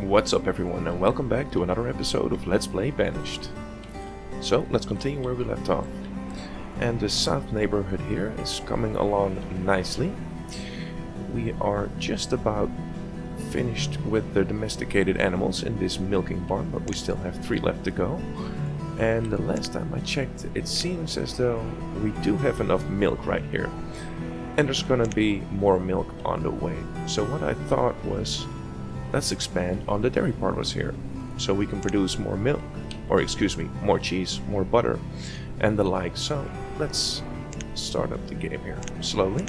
What's up everyone and welcome back to another episode of Let's Play Banished. So let's continue where we left off. And the south neighborhood here is coming along nicely. We are just about finished with the domesticated animals in this milking barn, but we still have 3 left to go. And the last time I checked, it seems as though we do have enough milk right here. And there's gonna be more milk on the way. So what I thought was, let's expand on the dairy parlors here, so we can produce more milk, or excuse me, more cheese, more butter, and the like. So let's start up the game here slowly.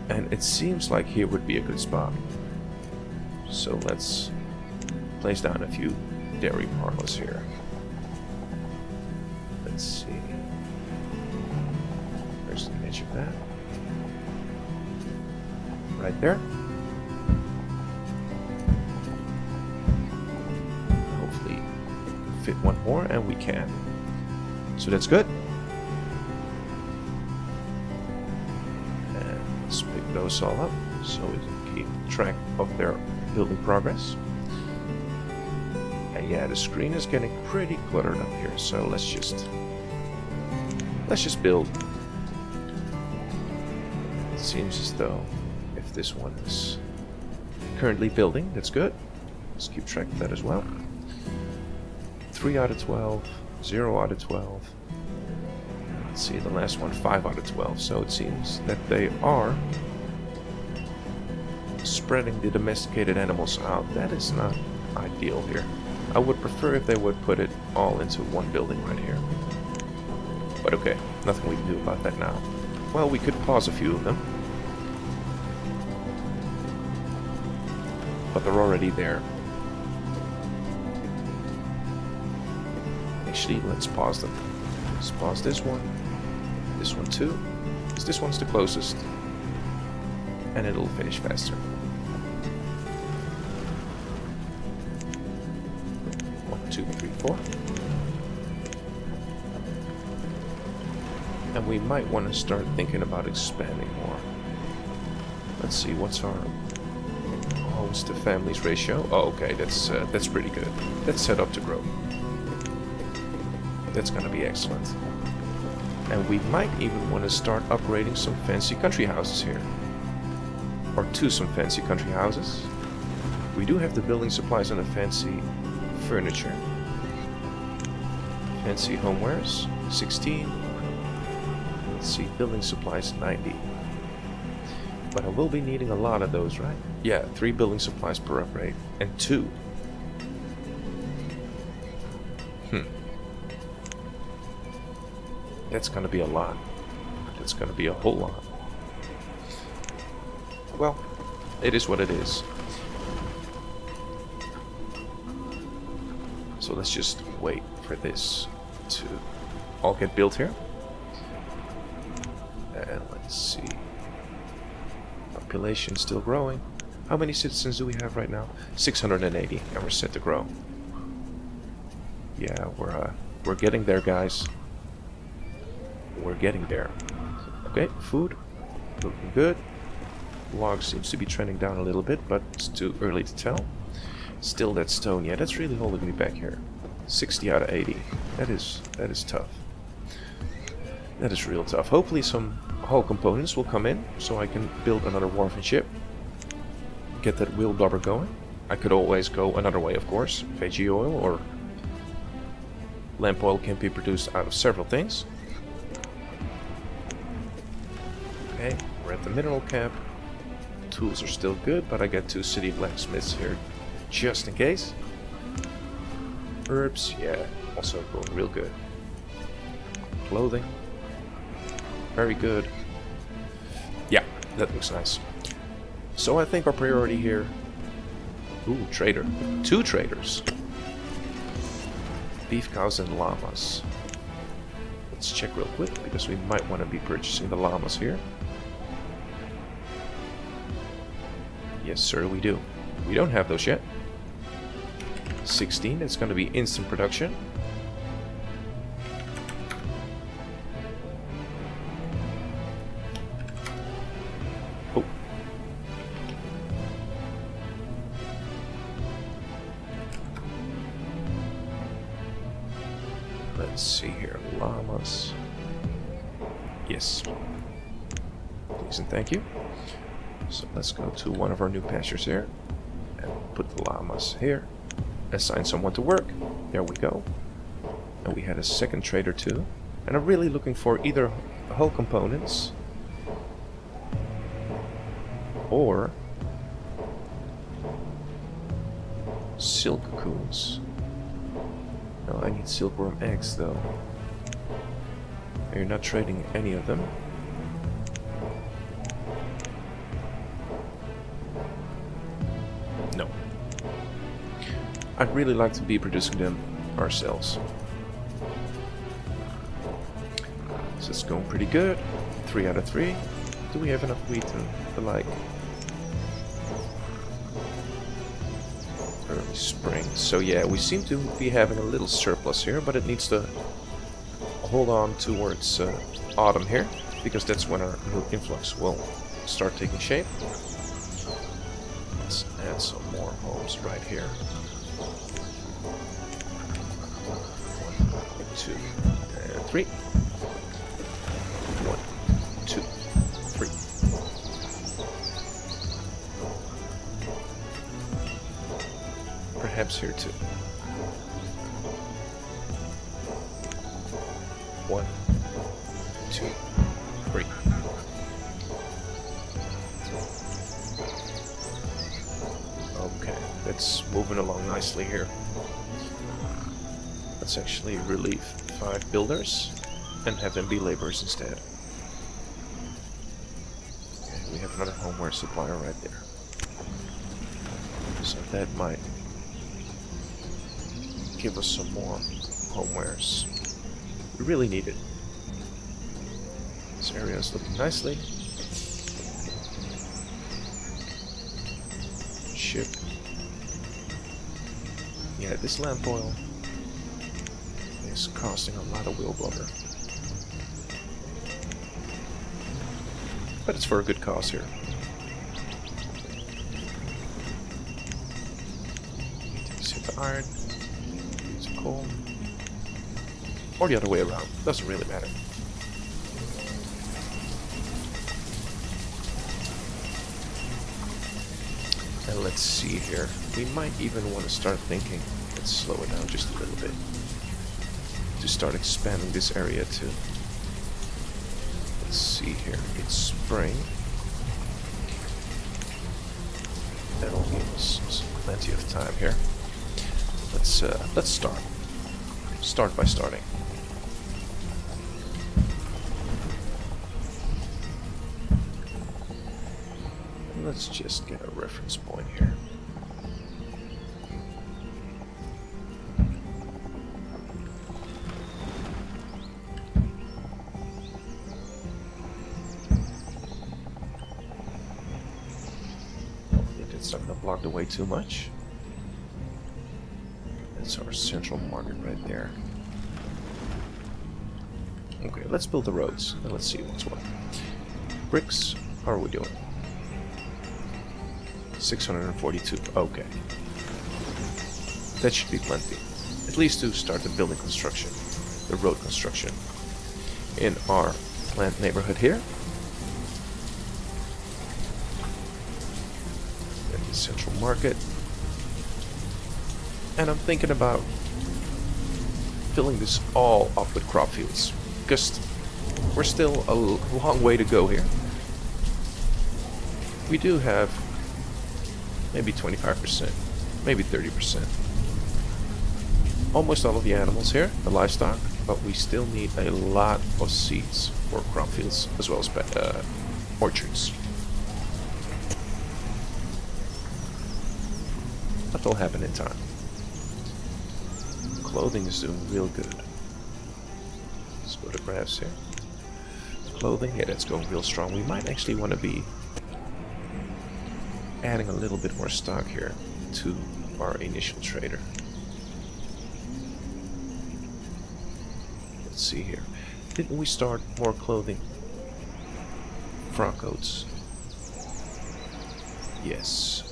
And it seems like here would be a good spot. So let's place down a few dairy parlors here. Let's see. Where's the edge of that? Right there. Hopefully fit one more, and we can. So that's good. And let's pick those all up so we can keep track of their building progress. And yeah, the screen is getting pretty cluttered up here, so let's just build. It seems as though if this one is currently building, that's good. Let's keep track of that as well. 3 out of 12, 0 out of 12. Let's see, the last one, 5 out of 12. So it seems that they are spreading the domesticated animals out. That is not ideal here. I would prefer if they would put it all into one building right here. But okay, nothing we can do about that now. Well, we could pause a few of them. But they're already there. Actually, let's pause them. Let's pause this one too, because this one's the closest. And it'll finish faster. 1, 2, 3, 4. And we might want to start thinking about expanding more. Let's see, what's our homes to families ratio? Oh, okay, that's pretty good. That's set up to grow. That's gonna be excellent. And we might even want to start upgrading some fancy country houses here. Or to some fancy country houses. We do have the building supplies and the fancy furniture. Fancy homewares, 16. Let's see, building supplies, 90. But I will be needing a lot of those, right? Yeah, 3 building supplies per upgrade. And 2. That's gonna be a lot. That's gonna be a whole lot. Well, it is what it is. So let's just wait for this to all get built here. And let's see. Population still growing. How many citizens do we have right now? 680, and we're set to grow. Yeah, we're getting there, guys. We're getting there. Okay, food, looking good. Log seems to be trending down a little bit, but it's too early to tell. Still that stone, yeah, that's really holding me back here. 60 out of 80. That is tough. That is real tough. Hopefully some hull components will come in, so I can build another wharf and ship. Get that wheel blubber going. I could always go another way, of course. Veggie oil or lamp oil can be produced out of several things. Okay, we're at the mineral cap. Tools are still good, but I get 2 city blacksmiths here just in case. Herbs, yeah, also going real good. Clothing, very good. Yeah, that looks nice. So I think our priority here... Ooh, trader. 2 traders. Beef cows and llamas. Let's check real quick, because we might want to be purchasing the llamas here. Yes, sir, we do. We don't have those yet. 16, that's going to be instant production. Let's see here. Llamas. Yes. Decent, thank you. So let's go to one of our new pastures here. And put the llamas here. Assign someone to work. There we go. And we had a second trader too. And I'm really looking for either hull components or silk cocoons. No, I need silkworm eggs though. You're not trading any of them. No. I'd really like to be producing them ourselves. So it's going pretty good. 3 out of 3. Do we have enough wheat and the like? Early spring. So yeah, we seem to be having a little surplus here, but it needs to hold on towards autumn here, because that's when our new influx will start taking shape. Let's add some more homes right here. 1, 2, and 3. 1, 2, 3. Perhaps here too. 1, 2, 3. Okay, that's moving along nicely here. Let's actually relieve 5 builders and have them be laborers instead. Okay, we have another homeware supplier right there. So that might give us some more homewares. We really need it. This area is looking nicely. Ship. Yeah, this lamp oil is costing a lot of wheel butter. But it's for a good cause here. Hit the iron. Use coal. Or the other way around. Doesn't really matter. And let's see here. We might even want to start thinking. Let's slow it down just a little bit. To start expanding this area too. Let's see here. It's spring. That'll give us plenty of time here. Let's start. Start by starting. And let's just get a reference point here. Hopefully that's not going to block the way too much. That's our central market right there. Okay, let's build the roads and let's see what's what. Bricks, how are we doing? 642, okay. That should be plenty. At least to start the building construction, the road construction in our plant neighborhood here. And the central market. And I'm thinking about filling this all up with crop fields, because we're still a long way to go here. We do have maybe 25%, maybe 30%. Almost all of the animals here, the livestock, but we still need a lot of seeds for crop fields as well as orchards. But they'll happen in time. Clothing is doing real good. Let's go to graphs here. Clothing, yeah, that's going real strong. We might actually want to be adding a little bit more stock here to our initial trader. Let's see here. Didn't we start more clothing? Frock coats. Yes.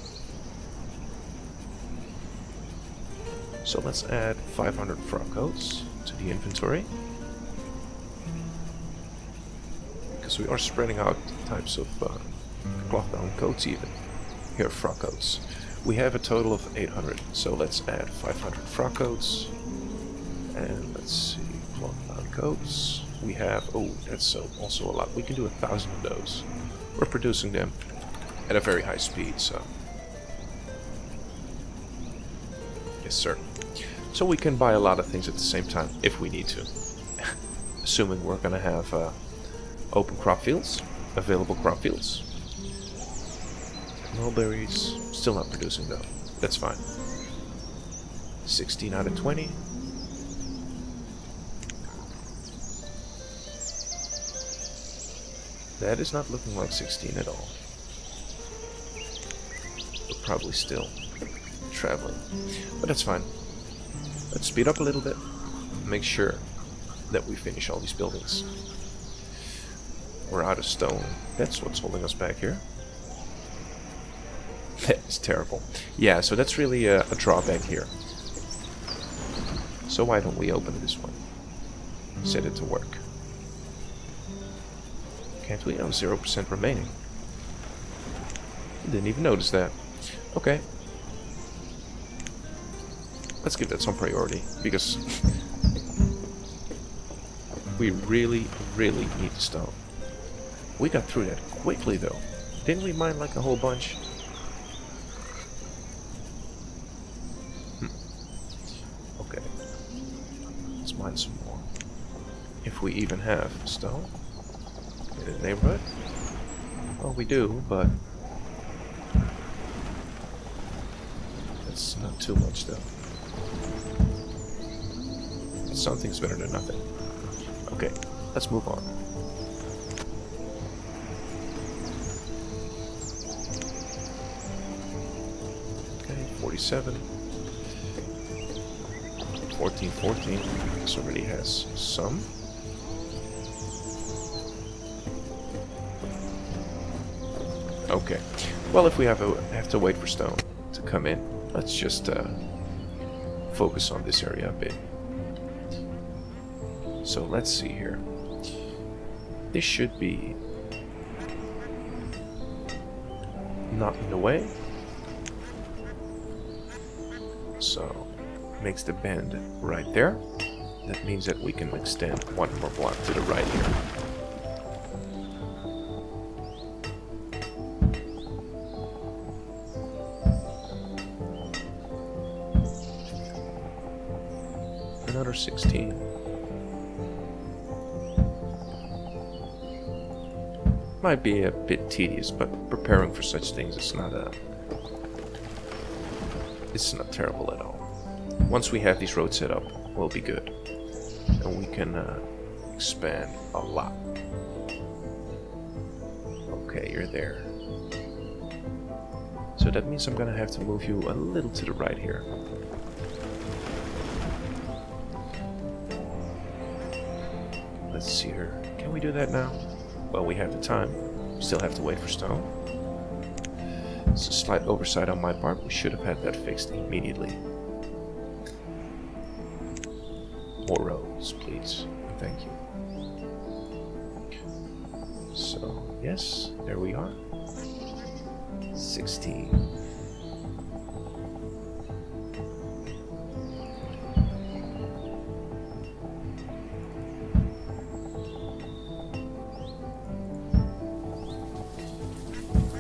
So let's add 500 frock coats. to the inventory. Because we are spreading out types of cloth bound coats even. Here, frock coats. We have a total of 800, so let's add 500 frock coats. And let's see, cloth bound coats. We have, oh, that's also a lot. We can do 1,000 of those. We're producing them at a very high speed, so. Yes, sir. So we can buy a lot of things at the same time if we need to. Assuming we're gonna have open crop fields, available crop fields. Mulberries, still not producing though. That's fine. 16 out of 20. That is not looking like 16 at all. We're probably still traveling. But that's fine. Let's speed up a little bit. Make sure that we finish all these buildings. We're out of stone. That's what's holding us back here. That is terrible. Yeah, so that's really a drawback here. So why don't we open this one? Set it to work. Can't we? Oh, 0% remaining. Didn't even notice that. Okay. Let's give that some priority, because we really, really need the stone. We got through that quickly, though. Didn't we mine like a whole bunch? Okay. Let's mine some more. If we even have stone in the neighborhood. Well, we do, but that's not too much, though. Something's better than nothing. Okay, let's move on. Okay, 47. 14. This already has some. Okay. Well, if we have to wait for stone to come in, let's just focus on this area a bit. So let's see here. This should be not in the way. So makes the bend right there. That means that we can extend one more block to the right here. Another 16. Might be a bit tedious, but preparing for such things is not terrible at all. Once we have these roads set up, we'll be good. And we can expand a lot. Okay, you're there. So that means I'm gonna have to move you a little to the right here. Let's see here. Can we do that now? Well, we have the time. Still have to wait for stone. It's a slight oversight on my part. We should have had that fixed immediately. More roads, please. Thank you. So, yes, there we are. 16.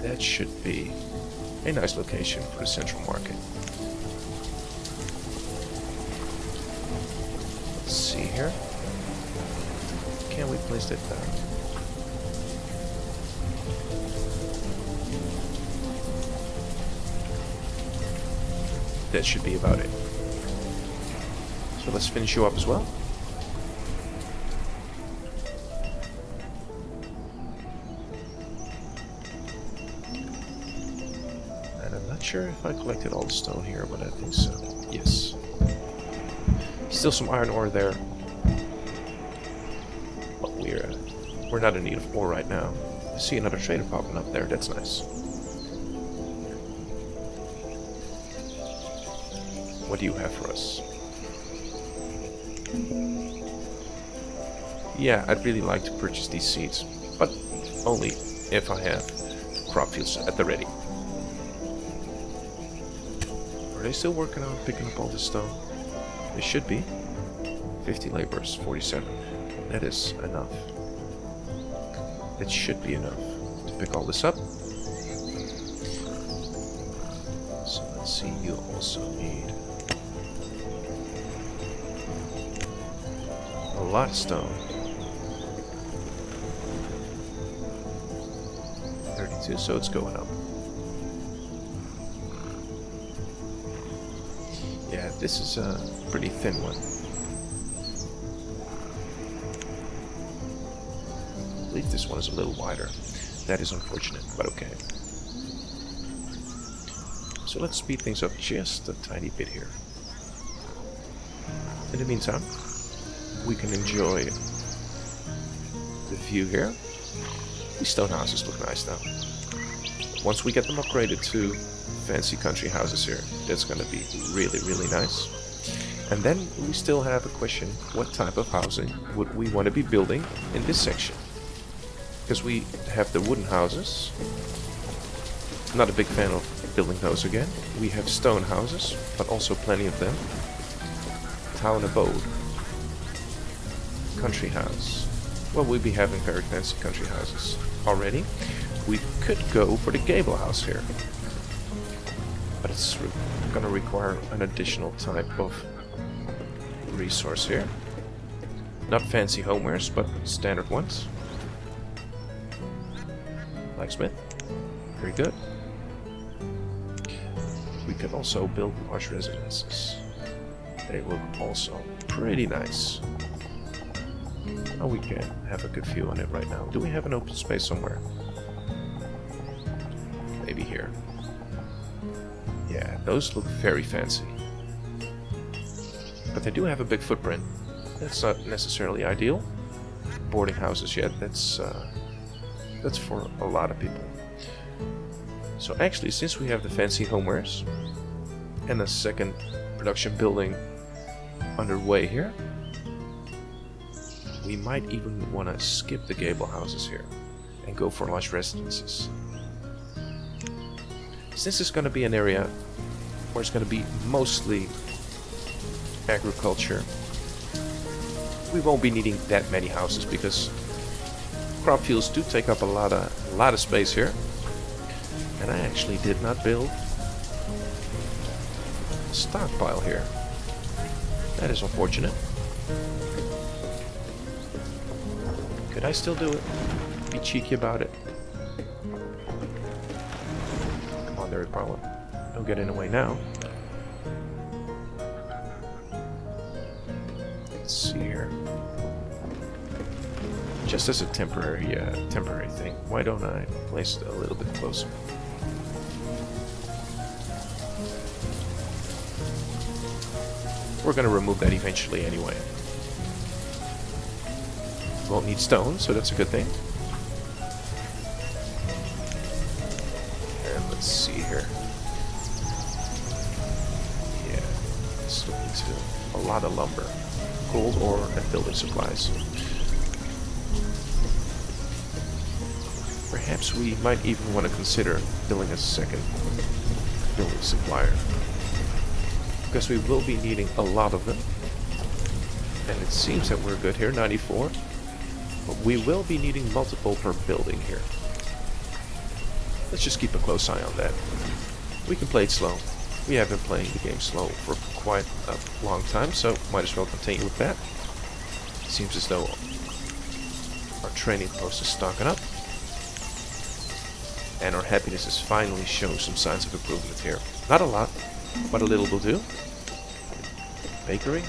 That should be a nice location for the central market. Let's see here. Can we place that down? That should be about it. So let's finish you up as well. Sure if I collected all the stone here, but I think so. Yes. Still some iron ore there. But we're not in need of ore right now. I see another trader popping up there. That's nice. What do you have for us? yeah, I'd really like to purchase these seeds, but only if I have crop fields at the ready. Are they still working on picking up all this stone? They should be. 50 laborers, 47. That is enough. It should be enough to pick all this up. So let's see, you also need a lot of stone. 32, so it's going up. Yeah, this is a pretty thin one. I believe this one is a little wider. That is unfortunate, but okay. So let's speed things up just a tiny bit here. In the meantime, we can enjoy the view here. These stone houses look nice now. Once we get them upgraded to fancy country houses here, that's gonna be really, really nice. And then we still have a question, what type of housing would we want to be building in this section? Because we have the wooden houses. Not a big fan of building those again. We have stone houses, but also plenty of them. Town abode. Country house. Well, we'll be having very fancy country houses already. We could go for the gable house here. But it's gonna require an additional type of resource here. Not fancy homewares, but standard ones. Blacksmith. Very good. We could also build large residences. They look also pretty nice. Oh, we can have a good view on it right now. Do we have an open space somewhere? Maybe here. Yeah, those look very fancy. But they do have a big footprint. That's not necessarily ideal. Boarding houses yet, that's for a lot of people. So actually, since we have the fancy homewares and a second production building underway here, we might even want to skip the gable houses here and go for large residences. Since it's going to be an area where it's going to be mostly agriculture, we won't be needing that many houses because crop fields do take up a lot of space here. And I actually did not build a stockpile here. That is unfortunate. Could I still do it? Be cheeky about it. Come on, there, Parla. Don't get in the way now. Let's see here. Just as a temporary thing, why don't I place it a little bit closer? We're going to remove that eventually anyway. Won't need stone, so that's a good thing. And let's see here. Yeah, it's looking to a lot of lumber, gold ore, and building supplies. Perhaps we might even want to consider building a second building supplier, because we will be needing a lot of them. And it seems that we're good here, 94. But we will be needing multiple per building here. Let's just keep a close eye on that. We can play it slow. We have been playing the game slow for quite a long time, so might as well continue with that. Seems as though our training post is stocking up. And our happiness is finally showing some signs of improvement here. Not a lot, but a little will do. Bakery.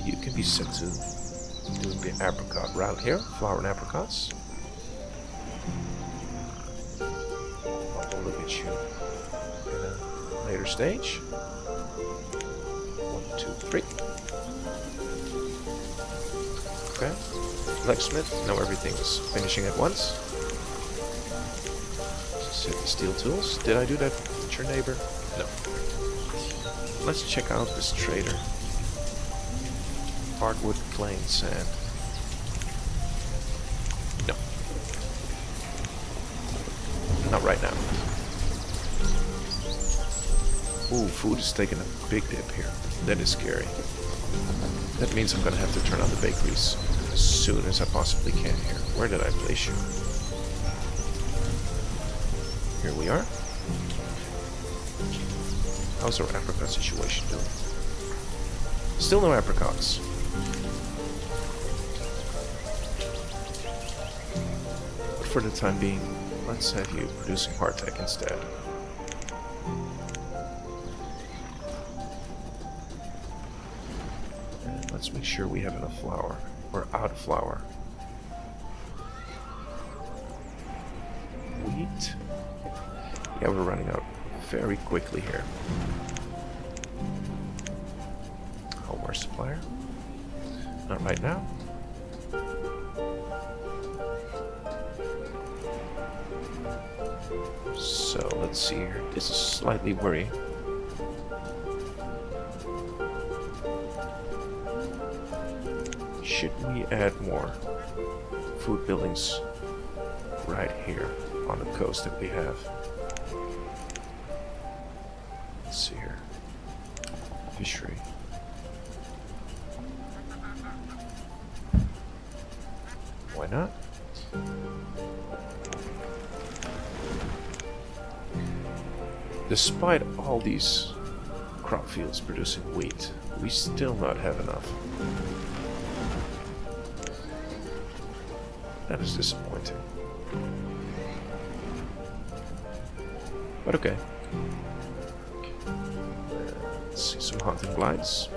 You can be set to doing the apricot route here. Flour and apricots. I'll look at you in a later stage. 1, 2, 3. Okay. Blacksmith. Now everything is finishing at once. Set the steel tools. Did I do that with your neighbor? No. Let's check out this trader. Hardwood, clay, and sand. No. Not right now. Ooh, food is taking a big dip here. That is scary. That means I'm gonna have to turn on the bakeries as soon as I possibly can here. Where did I place you? Here we are. How's our apricot situation doing? Still no apricots. But for the time being, let's have you producing hardtack instead. And let's make sure we have enough flour. We're out of flour. Wheat. Yeah, we're running out very quickly here. Home our supplier. Not right now. So let's see here. This is slightly worrying. Should we add more food buildings right here on the coast that we have? Let's see here. Fishery. Why not? Despite all these crop fields producing wheat, we still not have enough. That is disappointing. But okay. Let's see some hunting blinds.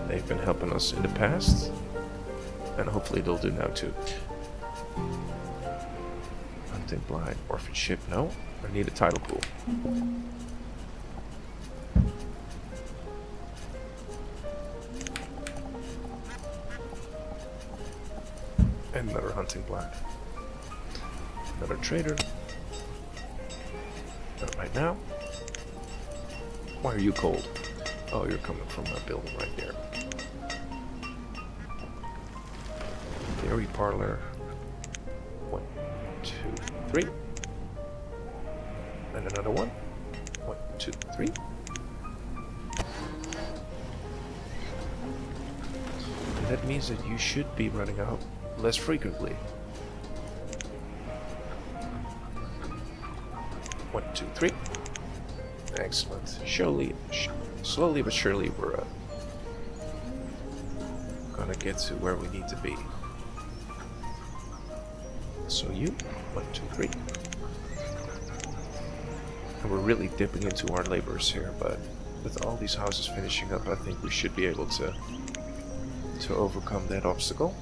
They've been helping us in the past, and hopefully they'll do now too. Hunting blind, orphan ship, no. I need a tidal pool. And another hunting blind. Another trader. Not right now. Why are you cold? Oh, you're coming from my building right there. Dairy parlor. 1, 2, 3. And another one. 1, 2, 3. And that means that you should be running out less frequently. 1, 2, 3. Excellent. Slowly but surely, we're gonna get to where we need to be. So you, 1, 2, 3. And we're really dipping into our labors here, but with all these houses finishing up, I think we should be able to overcome that obstacle.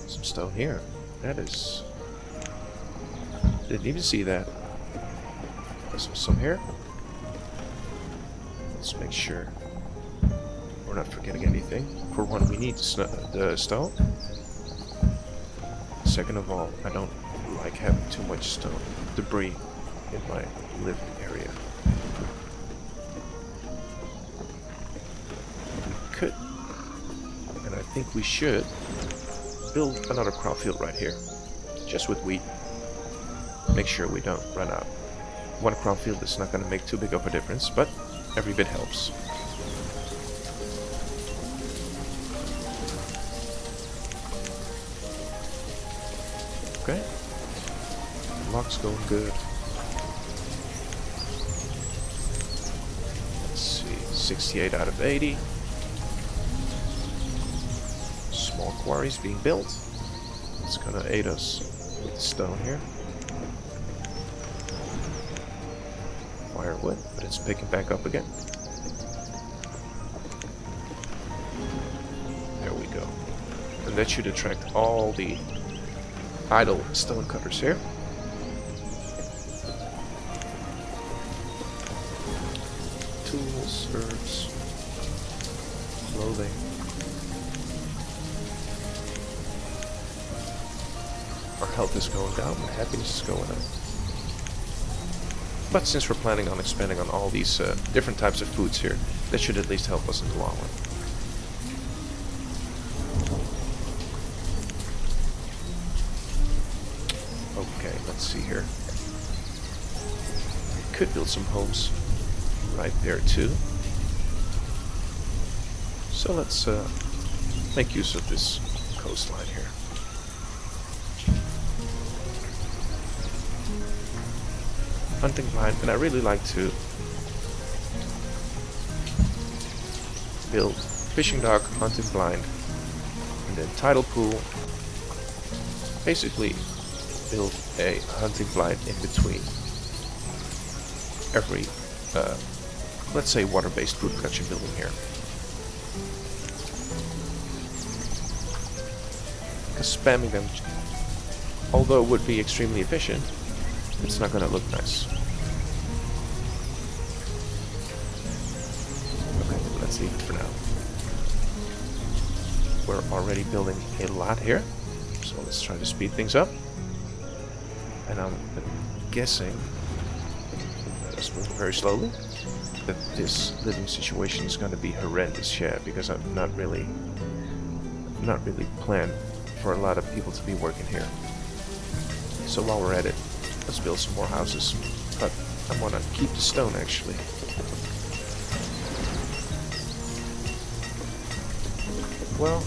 Some stone here. That is... Didn't even see that. Some here. Let's make sure we're not forgetting anything. For one, we need the stone. Second of all, I don't like having too much stone debris in my living area. We could, and I think we should, build another crop field right here, just with wheat. Make sure we don't run out. One crop field is not going to make too big of a difference, but every bit helps. Okay. Lock's going good. Let's see, 68 out of 80. Small quarries being built. It's gonna aid us with the stone here. Firewood, but it's picking back up again. There we go. And that should attract all the idle stone cutters here. Tools, herbs, clothing. Our health is going down, and happiness is going up. But since we're planning on expanding on all these different types of foods here, that should at least help us in the long run. see here. Could build some homes right there too. So let's make use of this coastline here. Hunting blind, and I really like to build fishing dock, hunting blind, and then tidal pool. Basically build a hunting blind in between every, let's say, water-based food production building here. Because spamming them, although it would be extremely efficient, it's not gonna look nice. Okay, let's leave it for now. We're already building a lot here, so let's try to speed things up. And I'm guessing, just moving very slowly, that this living situation is going to be horrendous, yeah, because I've not really planned for a lot of people to be working here. So while we're at it, let's build some more houses. But I want to keep the stone, actually. Well,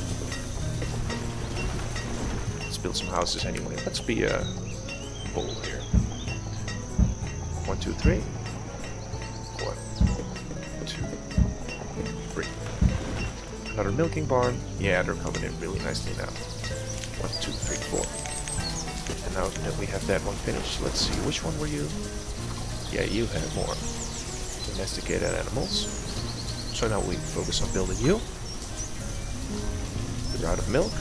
let's build some houses anyway. Let's be bold here. 1, 2, 3. 1, 2, 3. Another milking barn. Yeah, they're coming in really nicely now. 1, 2, 3, 4. And now that we have that one finished, let's see, which one were you? Yeah, you had more domesticated animals. So now we focus on building you. You're out of milk.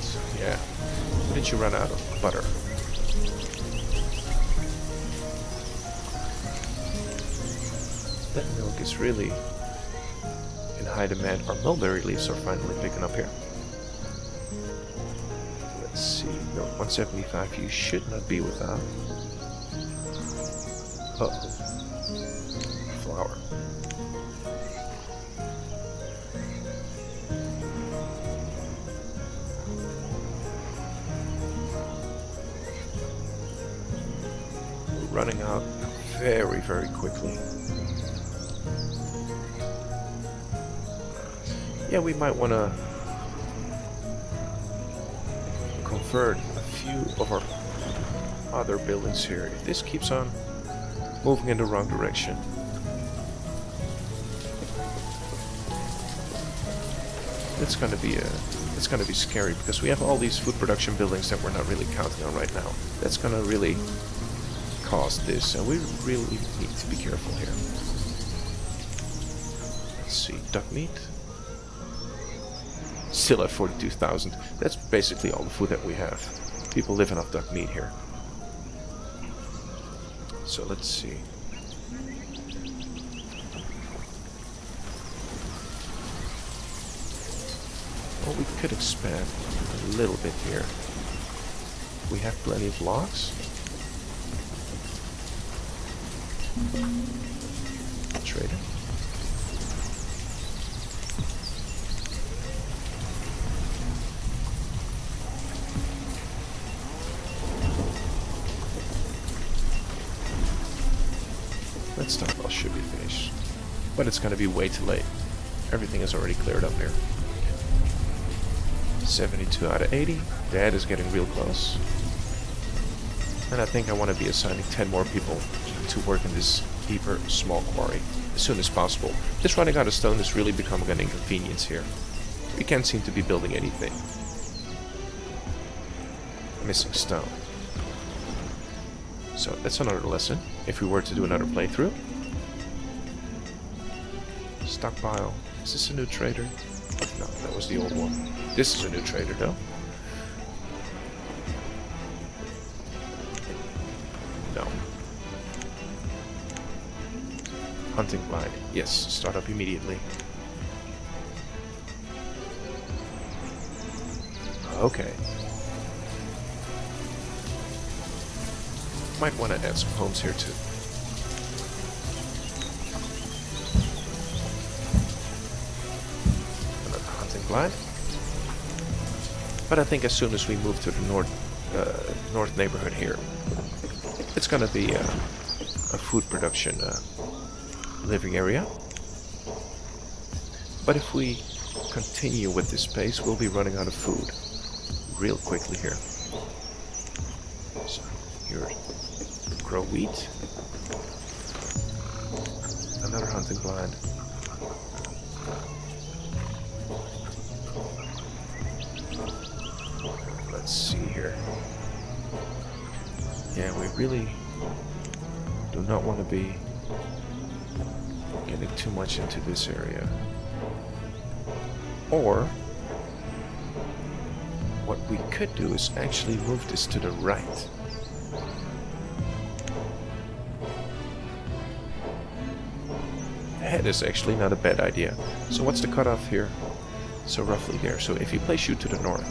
So, yeah. When did you run out of butter? That milk is really in high demand. Our mulberry leaves are finally picking up here. Let's see. Milk 175 you should not be without. Uh-oh. Flour. We're running out very, very quickly. Yeah, we might want to convert a few of our other buildings here. If this keeps on moving in the wrong direction, it's gonna be scary, because we have all these food production buildings that we're not really counting on right now. That's gonna really cause this, and we really need to be careful here. Let's see, duck meat. Still at 42,000. That's basically all the food that we have. People living off duck meat here. So let's see. Well, we could expand a little bit here. We have plenty of logs. Trader. That stockpile should be finished, but it's going to be way too late. Everything is already cleared up here. 72 out of 80. That is getting real close. And I think I want to be assigning 10 more people to work in this deeper, small quarry as soon as possible. Just running out of stone is really becoming an inconvenience here. We can't seem to be building anything. Missing stone. So that's another lesson. If we were to do another playthrough. Stockpile. Is this a new trader? No, that was the old one. This is a new trader though. No. Hunting blind. Yes, start up immediately. Okay. Might want to add some homes here too. Another hunting blind. But I think as soon as we move to the north neighborhood here, it's going to be a food production living area. But if we continue with this pace, we'll be running out of food real quickly here. So here, grow wheat. Another hunting blind. Let's see here. Yeah, we really do not want to be getting too much into this area. Or what we could do is actually move this to the right. That is actually not a bad idea. So what's the cutoff here? So roughly there. So if you place you to the north,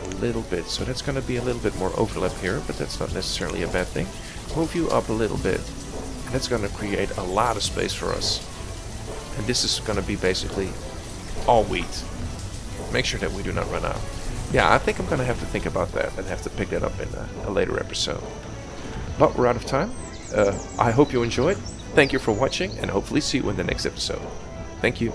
a little bit. So that's going to be a little bit more overlap here, but that's not necessarily a bad thing. Move you up a little bit, and that's going to create a lot of space for us. And this is going to be basically all wheat. Make sure that we do not run out. Yeah, I think I'm going to have to think about that and have to pick that up in a later episode. But we're out of time. I hope you enjoyed. Thank you for watching, and hopefully see you in the next episode. Thank you.